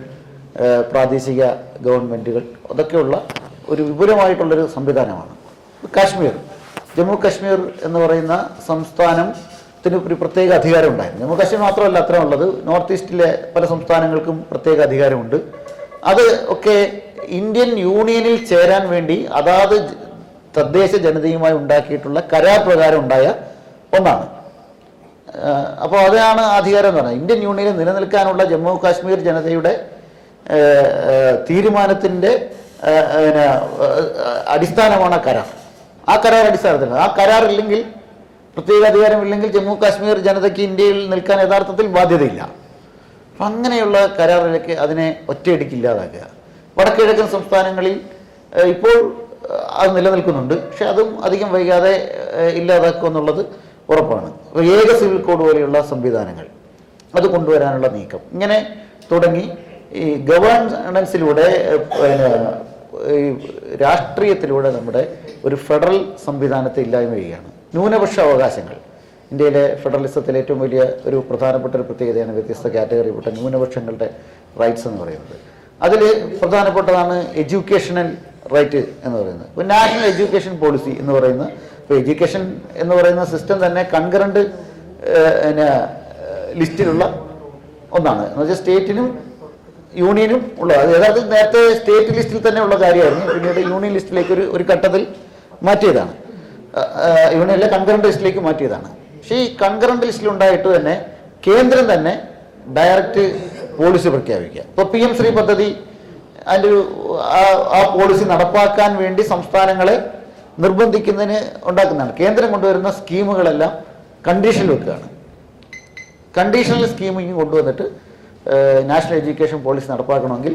പ്രാദേശിക ഗവൺമെൻറ്റുകൾ, അതൊക്കെയുള്ള ഒരു വിപുലമായിട്ടുള്ളൊരു സംവിധാനമാണ്. കാശ്മീർ, ജമ്മു കാശ്മീർ എന്ന് പറയുന്ന സംസ്ഥാനത്തിന് ഒരു പ്രത്യേക അധികാരം ഉണ്ടായിരുന്നു. ജമ്മു കാശ്മീർ മാത്രമല്ല അത്രയുള്ളത്, നോർത്ത് ഈസ്റ്റിലെ പല സംസ്ഥാനങ്ങൾക്കും പ്രത്യേക അധികാരമുണ്ട്. അത് ഒക്കെ ഇന്ത്യൻ യൂണിയനിൽ ചേരാൻ വേണ്ടി അതാത് തദ്ദേശ ജനതയുമായി ഉണ്ടാക്കിയിട്ടുള്ള കരാർ പ്രകാരം ഉണ്ടായ ഒന്നാണ്. അപ്പോൾ അതാണ് അധികാരം എന്ന് പറഞ്ഞാൽ ഇന്ത്യൻ യൂണിയനിൽ നിലനിൽക്കാനുള്ള ജമ്മു കാശ്മീർ ജനതയുടെ തീരുമാനത്തിൻ്റെ അടിസ്ഥാനമാണ് കരാർ. ആ കരാർ അടിസ്ഥാനത്തിൽ ആ കരാറില്ലെങ്കിൽ, പ്രത്യേക അധികാരമില്ലെങ്കിൽ ജമ്മു കാശ്മീർ ജനതയ്ക്ക് ഇന്ത്യയിൽ നിൽക്കാൻ യഥാർത്ഥത്തിൽ ബാധ്യതയില്ല. അപ്പം അങ്ങനെയുള്ള കരാറിലേക്ക് അതിനെ ഒറ്റയടിക്ക് ഇല്ലാതാക്കുക. വടക്കിഴക്കൻ സംസ്ഥാനങ്ങളിൽ ഇപ്പോൾ അത് നിലനിൽക്കുന്നുണ്ട്, പക്ഷെ അതും അധികം വൈകാതെ ഇല്ലാതാക്കുക എന്നുള്ളത് ഉറപ്പാണ്. ഏക സിവിൽ കോഡ് പോലെയുള്ള സംവിധാനങ്ങൾ അത് കൊണ്ടുവരാനുള്ള നീക്കം ഇങ്ങനെ തുടങ്ങി ഈ ഗവേണൻസിലൂടെ ഈ രാഷ്ട്രീയത്തിലൂടെ നമ്മുടെ ഒരു ഫെഡറൽ സംവിധാനത്തെ ഇല്ലായ്മ ചെയ്യുകയാണ്. ന്യൂനപക്ഷ അവകാശങ്ങൾ ഇന്ത്യയിലെ ഫെഡറലിസത്തിലെ ഏറ്റവും വലിയ ഒരു പ്രധാനപ്പെട്ട ഒരു പ്രത്യേകതയാണ് വ്യത്യസ്ത കാറ്റഗറിയിൽപ്പെട്ട ന്യൂനപക്ഷങ്ങളുടെ റൈറ്റ്സ് എന്ന് പറയുന്നത്. അതിൽ പ്രധാനപ്പെട്ടതാണ് എഡ്യൂക്കേഷണൽ റൈറ്റ് എന്ന് പറയുന്നത്. ഇപ്പോൾ നാഷണൽ എഡ്യൂക്കേഷൻ പോളിസി എന്ന് പറയുന്ന, ഇപ്പോൾ എഡ്യൂക്കേഷൻ എന്ന് പറയുന്ന സിസ്റ്റം തന്നെ കൺകറന്റ് ലിസ്റ്റിലുള്ള ഒന്നാണ്. എന്ന് വെച്ചാൽ സ്റ്റേറ്റിനും യൂണിയനും ഉള്ളത്. അത് യഥാർത്ഥത്തിൽ നേരത്തെ സ്റ്റേറ്റ് ലിസ്റ്റിൽ തന്നെ ഉള്ള കാര്യമായിരുന്നു, പിന്നീട് യൂണിയൻ ലിസ്റ്റിലേക്ക് ഒരു ഘട്ടത്തിൽ മാറ്റിയതാണ്. യൂണിയനിലെ കൺകറന്റ് ലിസ്റ്റിലേക്ക് മാറ്റിയതാണ്. പക്ഷേ ഈ കൺകറന്റ് ലിസ്റ്റിലുണ്ടായിട്ട് തന്നെ കേന്ദ്രം തന്നെ ഡയറക്റ്റ് പോളിസി പ്രഖ്യാപിക്കുക. ഇപ്പോൾ PM ശ്രീ പദ്ധതി അതിൻ്റെ ആ പോളിസി നടപ്പാക്കാൻ വേണ്ടി സംസ്ഥാനങ്ങളെ നിർബന്ധിക്കുന്നതിന് ഉണ്ടാക്കുന്നതാണ്. കേന്ദ്രം കൊണ്ടുവരുന്ന സ്കീമുകളെല്ലാം കണ്ടീഷനിൽ വെക്കുകയാണ്. കണ്ടീഷണൽ സ്കീമിങ് കൊണ്ടുവന്നിട്ട് നാഷണൽ എഡ്യൂക്കേഷൻ പോളിസി നടപ്പാക്കണമെങ്കിൽ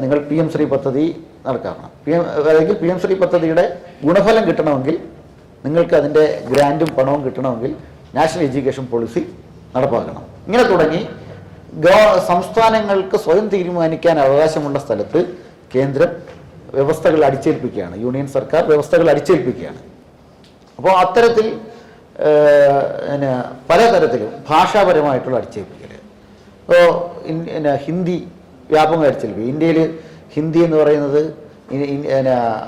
നിങ്ങൾ PM ശ്രീ പദ്ധതി നടപ്പാക്കണം. അല്ലെങ്കിൽ PM ശ്രീ പദ്ധതിയുടെ ഗുണഫലം കിട്ടണമെങ്കിൽ, നിങ്ങൾക്ക് അതിൻ്റെ ഗ്രാൻറ്റും പണവും കിട്ടണമെങ്കിൽ നാഷണൽ എഡ്യൂക്കേഷൻ പോളിസി നടപ്പാക്കണം. ഇങ്ങനെ തുടങ്ങി സംസ്ഥാനങ്ങൾക്ക് സ്വയം തീരുമാനിക്കാൻ അവകാശമുള്ള സ്ഥലത്ത് കേന്ദ്രം വ്യവസ്ഥകൾ അടിച്ചേൽപ്പിക്കുകയാണ്, യൂണിയൻ സർക്കാർ വ്യവസ്ഥകൾ അടിച്ചേൽപ്പിക്കുകയാണ്. അപ്പോൾ അത്തരത്തിൽ പലതരത്തിലും ഭാഷാപരമായിട്ടുള്ള അടിച്ചേൽപ്പിക്കൽ. ഇപ്പോൾ ഹിന്ദി വ്യാപകം അടിച്ചേൽപ്പിക്കും. ഇന്ത്യയിൽ ഹിന്ദി എന്ന് പറയുന്നത്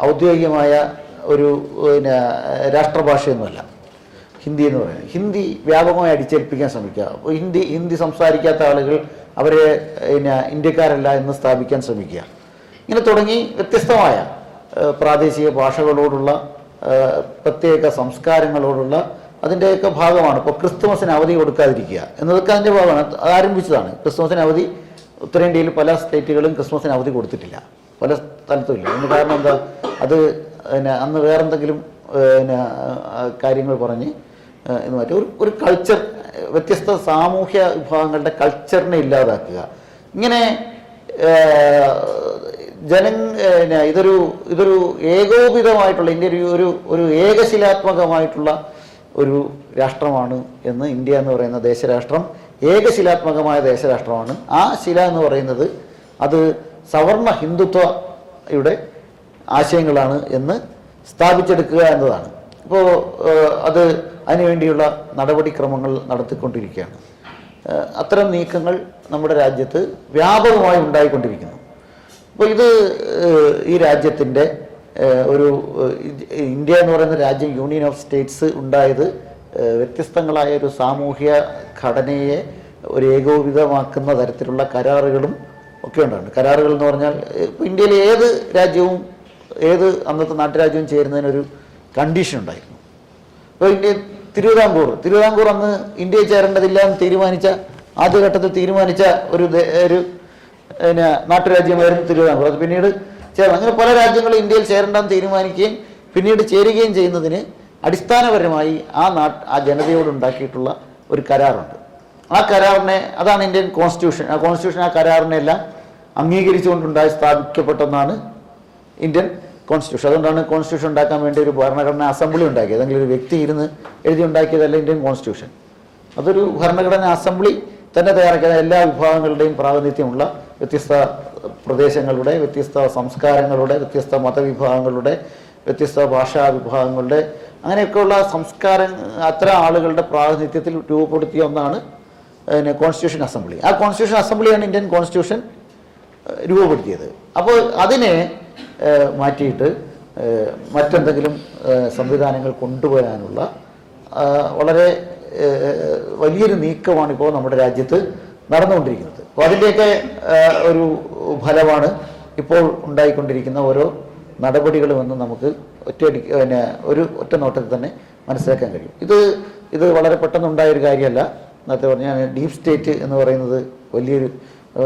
ഔദ്യോഗികമായ ഒരു രാഷ്ട്രഭാഷയൊന്നുമല്ല ഹിന്ദി എന്ന് പറയുന്നത്. ഹിന്ദി വ്യാപകമായി അടിച്ചേൽപ്പിക്കാൻ ശ്രമിക്കുക. അപ്പോൾ ഹിന്ദി സംസാരിക്കാത്ത ആളുകൾ അവരെ ഇന്ത്യക്കാരല്ല എന്ന് സ്ഥാപിക്കാൻ ശ്രമിക്കുക. ഇങ്ങനെ തുടങ്ങി വ്യത്യസ്തമായ പ്രാദേശിക ഭാഷകളോടുള്ള, പ്രത്യേക സംസ്കാരങ്ങളോടുള്ള അതിൻ്റെയൊക്കെ ഭാഗമാണ്. ഇപ്പോൾ ക്രിസ്തുമസിന് അവധി കൊടുക്കാതിരിക്കുക എന്നതൊക്കെ അതിൻ്റെ ഭാഗമാണ്. അത് ആരംഭിച്ചതാണ്. ക്രിസ്തുമസിന് അവധി ഉത്തരേന്ത്യയിൽ പല സ്റ്റേറ്റുകളും ക്രിസ്മസിന് അവധി കൊടുത്തിട്ടില്ല, പല സ്ഥലത്തും ഇല്ല. അതിന് കാരണം എന്താ? അത് അന്ന് വേറെന്തെങ്കിലും കാര്യങ്ങൾ പറഞ്ഞ് എന്ന് മാറ്റി ഒരു കൾച്ചർ, വ്യത്യസ്ത സാമൂഹ്യ വിഭാഗങ്ങളുടെ കൾച്ചറിനെ ഇല്ലാതാക്കുക. ഇങ്ങനെ ഇതൊരു ഏകോപിതമായിട്ടുള്ള ഇന്ത്യ ഒരു ഏകശിലാത്മകമായിട്ടുള്ള ഒരു രാഷ്ട്രമാണ് എന്ന് ഇന്ത്യ എന്ന് പറയുന്ന ദേശരാഷ്ട്രം ഏകശിലാത്മകമായ ദേശരാഷ്ട്രമാണ്. ആ ശില എന്ന് പറയുന്നത് അത് സവർണ ഹിന്ദുത്വയുടെ ആശയങ്ങളാണ് എന്ന് സ്ഥാപിച്ചെടുക്കുക എന്നതാണ്. ഇപ്പോൾ അതിനുവേണ്ടിയുള്ള നടപടിക്രമങ്ങൾ നടത്തിക്കൊണ്ടിരിക്കുകയാണ്. അത്തരം നീക്കങ്ങൾ നമ്മുടെ രാജ്യത്ത് വ്യാപകമായി ഉണ്ടായിക്കൊണ്ടിരിക്കുന്നു. അപ്പോൾ ഈ രാജ്യത്തിൻ്റെ ഇന്ത്യ എന്ന് പറയുന്ന രാജ്യം, യൂണിയൻ ഓഫ് സ്റ്റേറ്റ്സ് ഉണ്ടായത് വ്യത്യസ്തങ്ങളായ ഒരു സാമൂഹ്യ ഘടനയെ ഒരു ഏകോപിതമാക്കുന്ന തരത്തിലുള്ള കരാറുകളും ഒക്കെ ഉണ്ടാകും. കരാറുകൾ എന്ന് പറഞ്ഞാൽ ഇപ്പോൾ ഇന്ത്യയിലെ ഏത് രാജ്യവും അന്നത്തെ നാട്ടുരാജ്യവും ചേരുന്നതിനൊരു കണ്ടീഷൻ ഉണ്ടായിരുന്നു. ഇപ്പോൾ തിരുവിതാംകൂർ അന്ന് ഇന്ത്യയിൽ ചേരേണ്ടതില്ല എന്ന് ആദ്യഘട്ടത്തിൽ തീരുമാനിച്ച ഒരു നാട്ടുരാജ്യമായിരുന്നു തിരുവിതാംകൂർ. അത് പിന്നീട് അങ്ങനെ പല രാജ്യങ്ങളും ഇന്ത്യയിൽ ചേരേണ്ടെന്ന് തീരുമാനിക്കുകയും പിന്നീട് ചേരുകയും ചെയ്യുന്നതിന് അടിസ്ഥാനപരമായി ആ ജനതയോട് ഉണ്ടാക്കിയിട്ടുള്ള ഒരു കരാറുണ്ട്. ആ കരാറിനെ, അതാണ് ഇന്ത്യൻ കോൺസ്റ്റിറ്റ്യൂഷൻ. ആ കരാറിനെ എല്ലാം അംഗീകരിച്ചുകൊണ്ടുണ്ടായി സ്ഥാപിക്കപ്പെട്ടെന്നാണ് ഇന്ത്യൻ കോൺസ്റ്റിറ്റ്യൂഷൻ. അതുകൊണ്ടാണ് കോൺസ്റ്റിറ്റ്യൂഷൻ ഉണ്ടാക്കാൻ വേണ്ടി ഒരു ഭരണഘടനാ അസംബ്ലി ഉണ്ടാക്കിയത്. ഏതെങ്കിലും ഒരു വ്യക്തി ഇരുന്ന് എഴുതി ഉണ്ടാക്കിയതല്ല ഇന്ത്യൻ കോൺസ്റ്റിറ്റ്യൂഷൻ. അതൊരു ഭരണഘടനാ അസംബ്ലി തന്നെ തയ്യാറാക്കിയ എല്ലാ വിഭാഗങ്ങളുടെയും പ്രാതിനിധ്യമുള്ള വ്യത്യസ്ത പ്രദേശങ്ങളുടെ, വ്യത്യസ്ത സംസ്കാരങ്ങളുടെ, വ്യത്യസ്ത മതവിഭാഗങ്ങളുടെ, വ്യത്യസ്ത ഭാഷാ വിഭാഗങ്ങളുടെ, അങ്ങനെയൊക്കെയുള്ള സംസ്കാരം അത്തരം ആളുകളുടെ പ്രാതിനിധ്യത്തിൽ രൂപപ്പെടുത്തിയ ഒന്നാണ് കോൺസ്റ്റിറ്റ്യൂഷൻ അസംബ്ലി. ആ കോൺസ്റ്റിറ്റ്യൂഷൻ അസംബ്ലിയാണ് ഇന്ത്യൻ കോൺസ്റ്റിറ്റ്യൂഷൻ രൂപപ്പെടുത്തിയത്. അപ്പോൾ അതിനെ മാറ്റിയിട്ട് മറ്റെന്തെങ്കിലും സംവിധാനങ്ങൾ കൊണ്ടുവരാനുള്ള വളരെ വലിയൊരു നീക്കമാണ് ഇപ്പോൾ നമ്മുടെ രാജ്യത്ത് നടന്നുകൊണ്ടിരിക്കുന്നത്. അപ്പോൾ അതിൻ്റെയൊക്കെ ഒരു ഫലമാണ് ഇപ്പോൾ ഉണ്ടായിക്കൊണ്ടിരിക്കുന്ന ഓരോ നടപടികളുമെന്ന് നമുക്ക് ഒറ്റ നോട്ടത്തിൽ തന്നെ മനസ്സിലാക്കാൻ കഴിയും. ഇത് വളരെ പെട്ടെന്നുണ്ടായൊരു കാര്യമല്ല. നേരത്തെ പറഞ്ഞാൽ ഡീപ് സ്റ്റേറ്റ് എന്ന് പറയുന്നത് വലിയൊരു,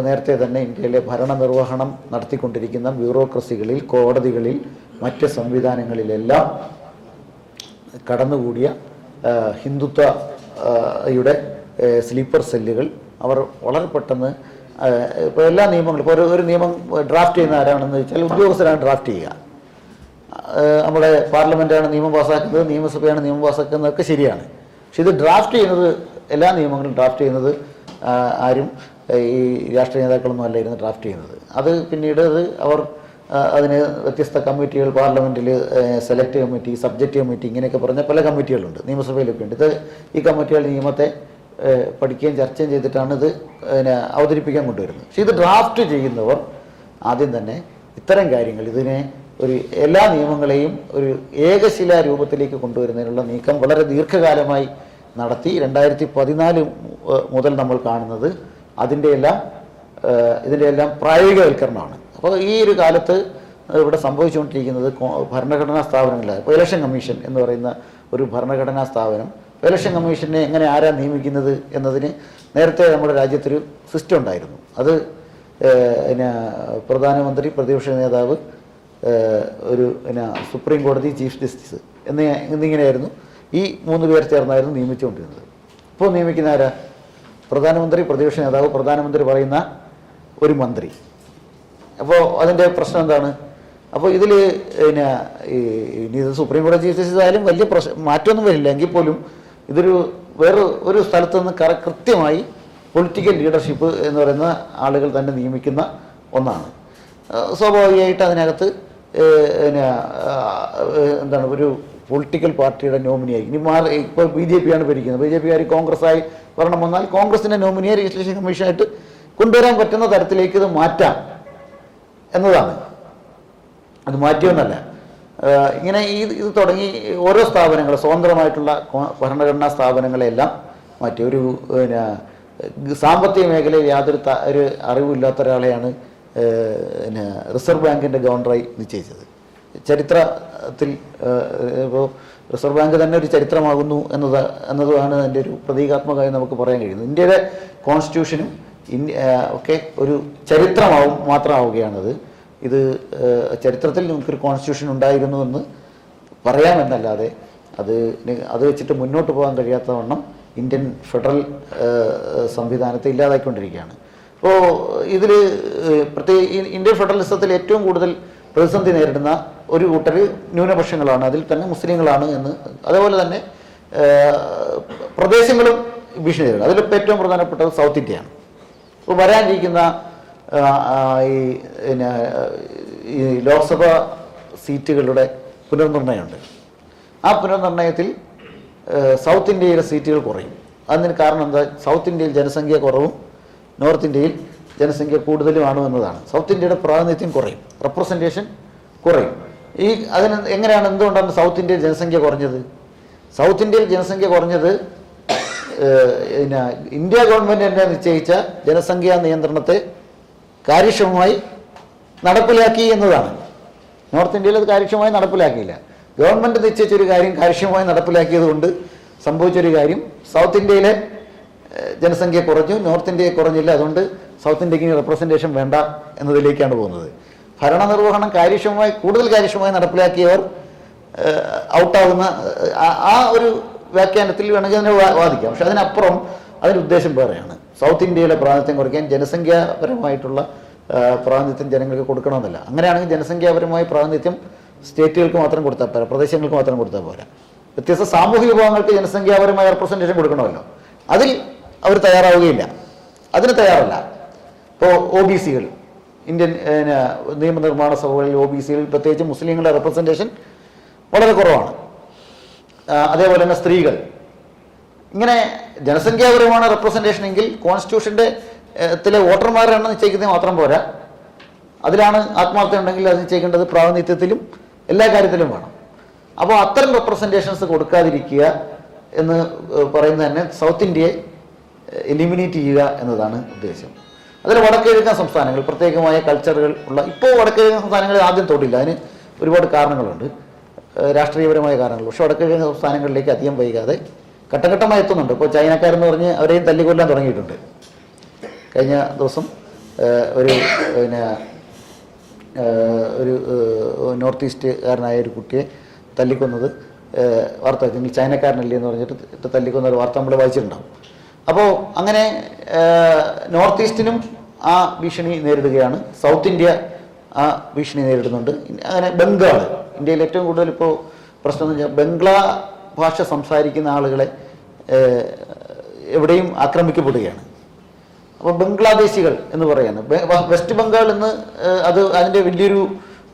നേരത്തെ തന്നെ ഇന്ത്യയിലെ ഭരണനിർവഹണം നടത്തിക്കൊണ്ടിരിക്കുന്ന ബ്യൂറോക്രസികളിൽ, കോടതികളിൽ, മറ്റ് സംവിധാനങ്ങളിലെല്ലാം കടന്നുകൂടിയ ഹിന്ദുത്വയുടെ സ്ലീപ്പർ സെല്ലുകൾ അവർ വളരെ പെട്ടെന്ന് ഇപ്പോൾ എല്ലാ നിയമങ്ങളും, ഇപ്പോൾ ഒരു നിയമം ഡ്രാഫ്റ്റ് ചെയ്യുന്ന ആരാണെന്ന് വെച്ചാൽ ഉദ്യോഗസ്ഥരാണ് ഡ്രാഫ്റ്റ് ചെയ്യുക. നമ്മുടെ പാർലമെൻറ്റാണ് നിയമം പാസ്സാക്കുന്നത്, നിയമസഭയാണ് നിയമം പാസ്സാക്കുന്നതൊക്കെ ശരിയാണ്. പക്ഷെ ഇത് ഡ്രാഫ്റ്റ് ചെയ്യുന്നത്, എല്ലാ നിയമങ്ങളും ഡ്രാഫ്റ്റ് ചെയ്യുന്നത് ആരും ഈ രാഷ്ട്രീയ നേതാക്കളൊന്നും അല്ല ഇരുന്ന് ഡ്രാഫ്റ്റ് ചെയ്യുന്നത്. അത് പിന്നീട് അവർ അതിന് വ്യത്യസ്ത കമ്മിറ്റികൾ, പാർലമെൻറ്റിൽ സെലക്ട് കമ്മിറ്റി, സബ്ജക്റ്റ് കമ്മിറ്റി, ഇങ്ങനെയൊക്കെ പറഞ്ഞ പല കമ്മിറ്റികളുണ്ട്. നിയമസഭയിലൊക്കെ ഉണ്ട്. ഈ കമ്മിറ്റികൾ നിയമത്തെ പഠിക്കുകയും ചർച്ചയും ചെയ്തിട്ടാണ് ഇത് അവതരിപ്പിക്കാൻ കൊണ്ടുവരുന്നത്. പക്ഷേ ഇത് ഡ്രാഫ്റ്റ് ചെയ്യുന്നവർ ആദ്യം തന്നെ ഇത്തരം കാര്യങ്ങൾ, ഇതിനെ എല്ലാ നിയമങ്ങളെയും ഒരു ഏകശിലാ രൂപത്തിലേക്ക് കൊണ്ടുവരുന്നതിനുള്ള നീക്കം വളരെ ദീർഘകാലമായി നടത്തി 2014 മുതൽ നമ്മൾ കാണുന്നത് ഇതിൻ്റെ എല്ലാം പ്രായോഗികവൽക്കരണമാണ്. അപ്പോൾ ഈ ഒരു കാലത്ത് ഇവിടെ സംഭവിച്ചുകൊണ്ടിരിക്കുന്നത് ഭരണഘടനാ സ്ഥാപനങ്ങളിലാണ്. ഇപ്പോൾ ഇലക്ഷൻ കമ്മീഷൻ എന്ന് പറയുന്ന ഒരു ഭരണഘടനാ സ്ഥാപനം, ഇലക്ഷൻ കമ്മീഷനെ എങ്ങനെ ആരാ നിയമിക്കുന്നത് എന്നതിന് നേരത്തെ നമ്മുടെ രാജ്യത്തൊരു സിസ്റ്റം ഉണ്ടായിരുന്നു. അത് പ്രധാനമന്ത്രി, പ്രതിപക്ഷ നേതാവ്, ഒരു സുപ്രീം കോടതി ചീഫ് ജസ്റ്റിസ് എന്നിങ്ങനെയായിരുന്നു. ഈ 3 പേർ ചേർന്നായിരുന്നു നിയമിച്ചുകൊണ്ടിരുന്നത്. ഇപ്പോൾ നിയമിക്കുന്ന ആരാ? പ്രധാനമന്ത്രി, പ്രതിപക്ഷ നേതാവ്, പ്രധാനമന്ത്രി പറയുന്ന ഒരു മന്ത്രി. അപ്പോൾ അതിൻ്റെ പ്രശ്നം എന്താണ്? അപ്പോൾ ഇതിൽ ഇനി ഇത് സുപ്രീം കോടതി ചീഫ് ജസ്റ്റിസ് ആയാലും വലിയ മാറ്റമൊന്നും വരില്ല. എങ്കിൽ പോലും ഇതൊരു ഒരു സ്ഥലത്ത് നിന്ന് കൃത്യമായി പൊളിറ്റിക്കൽ ലീഡർഷിപ്പ് എന്ന് പറയുന്ന ആളുകൾ തന്നെ നിയമിക്കുന്ന ഒന്നാണ്. സ്വാഭാവികമായിട്ട് അതിനകത്ത് എന്താണ്, ഒരു പൊളിറ്റിക്കൽ പാർട്ടിയുടെ നോമിനിയായി ഇപ്പോൾ BJP ആണ് ഭരിക്കുന്നത്. BJP കോൺഗ്രസ്സായി ഭരണം വന്നാൽ കോൺഗ്രസിൻ്റെ നോമിനിയെ രജിസ്ട്രേഷൻ കമ്മീഷനായിട്ട് കൊണ്ടുവരാൻ പറ്റുന്ന തരത്തിലേക്ക് ഇത് മാറ്റാം എന്നതാണ്. അത് മാറ്റിയൊന്നല്ല. ഇങ്ങനെ ഇത് തുടങ്ങി ഓരോ സ്ഥാപനങ്ങൾ, സ്വതന്ത്രമായിട്ടുള്ള ഭരണഘടനാ സ്ഥാപനങ്ങളെല്ലാം മാറ്റി. ഒരു സാമ്പത്തിക മേഖലയിൽ ഒരു അറിവില്ലാത്ത ഒരാളെയാണ് റിസർവ് ബാങ്കിൻ്റെ ഗവർണറായി നിശ്ചയിച്ചത്. ചരിത്രത്തിൽ ഇപ്പോൾ റിസർവ് ബാങ്ക് തന്നെ ഒരു ചരിത്രമാകുന്നു എന്നതുമാണ് അതിൻ്റെ ഒരു പ്രതീകാത്മകമായി നമുക്ക് പറയാൻ കഴിയുന്നത്. ഇന്ത്യയുടെ കോൺസ്റ്റിറ്റ്യൂഷനും ഒക്കെ ഒരു മാത്രമാവുകയാണത്. ഇത് ചരിത്രത്തിൽ നമുക്കൊരു കോൺസ്റ്റിറ്റ്യൂഷൻ ഉണ്ടായിരുന്നു എന്ന് പറയാമെന്നല്ലാതെ അത് വെച്ചിട്ട് മുന്നോട്ട് പോകാൻ കഴിയാത്തവണ്ണം ഇന്ത്യൻ ഫെഡറൽ സംവിധാനത്തെ ഇല്ലാതാക്കിക്കൊണ്ടിരിക്കുകയാണ്. അപ്പോൾ ഇതിൽ ഇന്ത്യൻ ഫെഡറലിസത്തിൽ ഏറ്റവും കൂടുതൽ പ്രതിസന്ധി നേരിടുന്ന ഒരു കൂട്ടർ ന്യൂനപക്ഷങ്ങളാണ്, അതിൽ തന്നെ മുസ്ലിങ്ങളാണ് എന്ന്. അതേപോലെ തന്നെ പ്രദേശങ്ങളും ഭീഷണി നേരിടും. അതിലിപ്പോൾ ഏറ്റവും പ്രധാനപ്പെട്ടത് സൗത്ത് ഇന്ത്യയാണ്. ഇപ്പോൾ വരാനിരിക്കുന്ന ഈ ലോക്സഭാ സീറ്റുകളുടെ പുനർനിർണ്ണയമുണ്ട്. ആ പുനർനിർണ്ണയത്തിൽ സൗത്ത് ഇന്ത്യയിലെ സീറ്റുകൾ കുറയും. അതിന് കാരണം എന്താ? സൗത്ത് ഇന്ത്യയിൽ ജനസംഖ്യ കുറവും നോർത്ത് ഇന്ത്യയിൽ ജനസംഖ്യ കൂടുതലുമാണ് എന്നതാണ്. സൗത്ത് ഇന്ത്യയുടെ പ്രാതിനിധ്യം കുറയും, റെപ്രസെൻറ്റേഷൻ കുറയും. എന്തുകൊണ്ടാണ് സൗത്ത് ഇന്ത്യയിൽ ജനസംഖ്യ കുറഞ്ഞത്? സൗത്ത് ഇന്ത്യയിൽ ജനസംഖ്യ കുറഞ്ഞത് ഇന്ത്യ ഗവൺമെൻറ് തന്നെ നിശ്ചയിച്ച ജനസംഖ്യാ നിയന്ത്രണത്തെ കാര്യക്ഷമമായി നടപ്പിലാക്കി എന്നതാണ്. നോർത്ത് ഇന്ത്യയിൽ അത് കാര്യക്ഷമമായി നടപ്പിലാക്കിയില്ല. ഗവൺമെൻറ് നിശ്ചയിച്ചൊരു കാര്യം കാര്യക്ഷമമായി നടപ്പിലാക്കിയത് കൊണ്ട് സംഭവിച്ചൊരു കാര്യം, സൗത്ത് ഇന്ത്യയിലെ ജനസംഖ്യ കുറഞ്ഞു, നോർത്ത് ഇന്ത്യയെ കുറഞ്ഞില്ല. അതുകൊണ്ട് സൗത്ത് ഇന്ത്യക്ക് റെപ്രസെൻറ്റേഷൻ വേണ്ട എന്നതിലേക്കാണ് പോകുന്നത്. ഭരണനിർവഹണം കൂടുതൽ കാര്യക്ഷമമായി നടപ്പിലാക്കിയവർ ഔട്ടാവുന്ന ആ ഒരു വ്യാഖ്യാനത്തിൽ വേണമെങ്കിൽ അതിനെ വാദിക്കാം. പക്ഷെ അതിനപ്പുറം അതിൻ്റെ ഉദ്ദേശം വേറെയാണ്. സൗത്ത് ഇന്ത്യയിലെ പ്രാതിനിധ്യം കുറയ്ക്കാൻ ജനസംഖ്യാപരമായിട്ടുള്ള പ്രാതിനിധ്യം ജനങ്ങൾക്ക് കൊടുക്കണമെന്നല്ല. അങ്ങനെയാണെങ്കിൽ ജനസംഖ്യാപരമായ പ്രാതിനിധ്യം സ്റ്റേറ്റുകൾക്ക് മാത്രം കൊടുത്താൽ പോരാ, പ്രദേശങ്ങൾക്ക് മാത്രം കൊടുത്താൽ പോരാ. വ്യത്യസ്ത സാമൂഹിക വിഭാഗങ്ങൾക്ക് ജനസംഖ്യാപരമായ റെപ്രസെൻറ്റേഷൻ കൊടുക്കണമല്ലോ. അതിൽ അവർ തയ്യാറാവുകയില്ല, അതിന് തയ്യാറല്ല. ഇപ്പോൾ OBC-കൾ, ഇന്ത്യൻ നിയമനിർമ്മാണ സഭകളിൽ OBC-കൾ പ്രത്യേകിച്ച് മുസ്ലിങ്ങളുടെ റെപ്രസെൻറ്റേഷൻ വളരെ കുറവാണ്. അതേപോലെ തന്നെ സ്ത്രീകൾ. ഇങ്ങനെ ജനസംഖ്യാപരമാണ് റെപ്രസെൻറ്റേഷൻ എങ്കിൽ കോൺസ്റ്റിറ്റ്യൂഷൻ്റെ വോട്ടർമാരുടെ എണ്ണം നിശ്ചയിക്കുന്നത് മാത്രം പോരാ, അതിലാണ് ആത്മാർത്ഥത ഉണ്ടെങ്കിൽ അത് നിശ്ചയിക്കേണ്ടത് പ്രാതിനിധ്യത്തിലും എല്ലാ കാര്യത്തിലും വേണം. അപ്പോൾ അത്തരം റെപ്രസെൻറ്റേഷൻസ് കൊടുക്കാതിരിക്കുക എന്ന് പറയുന്നത് തന്നെ സൗത്ത് ഇന്ത്യയെ എലിമിനേറ്റ് ചെയ്യുക എന്നതാണ് ഉദ്ദേശം. അതിൽ വടക്കുകിഴക്കൻ സംസ്ഥാനങ്ങൾ പ്രത്യേകമായ കൾച്ചറുകൾ ഉള്ള, ഇപ്പോൾ വടക്കുകിഴക്കൻ സംസ്ഥാനങ്ങളിൽ ആദ്യം തൊടില്ല, അതിന് ഒരുപാട് കാരണങ്ങളുണ്ട്, രാഷ്ട്രീയപരമായ കാരണങ്ങൾ. പക്ഷേ വടക്കുകിഴക്കൻ സംസ്ഥാനങ്ങളിലേക്ക് അധികം വൈകാതെ ഘട്ടഘട്ടമായി എത്തുന്നുണ്ട്. ഇപ്പോൾ ചൈനക്കാരെന്ന് പറഞ്ഞ് അവരെയും തല്ലിക്കൊല്ലാൻ തുടങ്ങിയിട്ടുണ്ട്. കഴിഞ്ഞ ദിവസം ഒരു നോർത്ത് ഈസ്റ്റുകാരനായ ഒരു കുട്ടിയെ തല്ലിക്കൊന്നത് വാർത്ത വെച്ചെങ്കിൽ ചൈനക്കാരനല്ലേ എന്ന് പറഞ്ഞിട്ട് തല്ലിക്കൊന്ന ഒരു വാർത്ത നമ്മൾ വായിച്ചിട്ടുണ്ടാവും. അപ്പോൾ അങ്ങനെ നോർത്ത് ഈസ്റ്റിനും ആ ഭീഷണി നേരിടുകയാണ്, സൗത്ത് ഇന്ത്യ ആ ഭീഷണി നേരിടുന്നുണ്ട്. അങ്ങനെ ബംഗാൾ, ഇന്ത്യയിൽ ഏറ്റവും കൂടുതൽ ഇപ്പോൾ പ്രശ്നം എന്ന് വെച്ചാൽ ബംഗ്ലാ ഭാഷ സംസാരിക്കുന്ന ആളുകളെ എവിടെയും ആക്രമിക്കപ്പെടുകയാണ്. അപ്പോൾ ബംഗ്ലാദേശികൾ എന്ന് പറയുന്നത് വെസ്റ്റ് ബംഗാൾ എന്ന് അതിൻ്റെ വലിയൊരു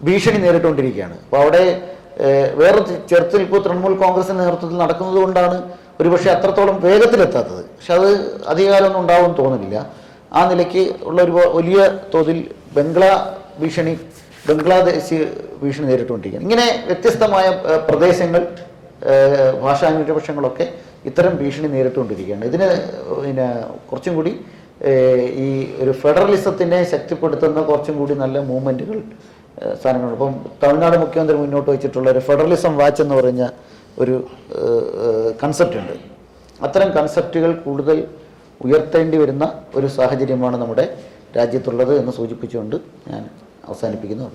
ഭീഷണി നേരിട്ടുകൊണ്ടിരിക്കുകയാണ്. അപ്പോൾ അവിടെ വേറെ ചെറുത്തുനിൽപ്പ് തൃണമൂൽ കോൺഗ്രസിൻ്റെ നേതൃത്വത്തിൽ നടക്കുന്നത് കൊണ്ടാണ് ഒരുപക്ഷെ അത്രത്തോളം വേഗത്തിലെത്താത്തത്. പക്ഷെ അത് അധികാരമൊന്നും ഉണ്ടാവുമെന്ന് തോന്നുന്നില്ല. ആ നിലയ്ക്ക് ഉള്ള ഒരു വലിയ തോതിൽ ബംഗ്ലാദേശ് ഭീഷണി നേരിട്ടുകൊണ്ടിരിക്കുകയാണ്. ഇങ്ങനെ വ്യത്യസ്തമായ പ്രദേശങ്ങൾ, ഭാഷാ ന്യൂനപക്ഷങ്ങളൊക്കെ ഇത്തരം ഭീഷണി നേരിട്ടുകൊണ്ടിരിക്കുകയാണ്. ഇതിന് കുറച്ചും കൂടി ഈ ഒരു ഫെഡറലിസത്തിനെ ശക്തിപ്പെടുത്തുന്ന കുറച്ചും കൂടി നല്ല മൂവ്മെൻറ്റുകൾ സാധനങ്ങളുണ്ട്. ഇപ്പം തമിഴ്നാട് മുഖ്യമന്ത്രി മുന്നോട്ട് വെച്ചിട്ടുള്ള ഒരു ഫെഡറലിസം വാച്ച് എന്ന് പറഞ്ഞ ഒരു കൺസെപ്റ്റ് ഉണ്ട്. അത്തരം കൺസെപ്റ്റുകൾ കൂടുതൽ ഉയർത്തേണ്ടി വരുന്ന ഒരു സാഹചര്യമാണ് നമ്മുടെ രാജ്യത്തുള്ളത് എന്ന് സൂചിപ്പിച്ചുകൊണ്ട് ഞാൻ അവസാനിപ്പിക്കുന്നു.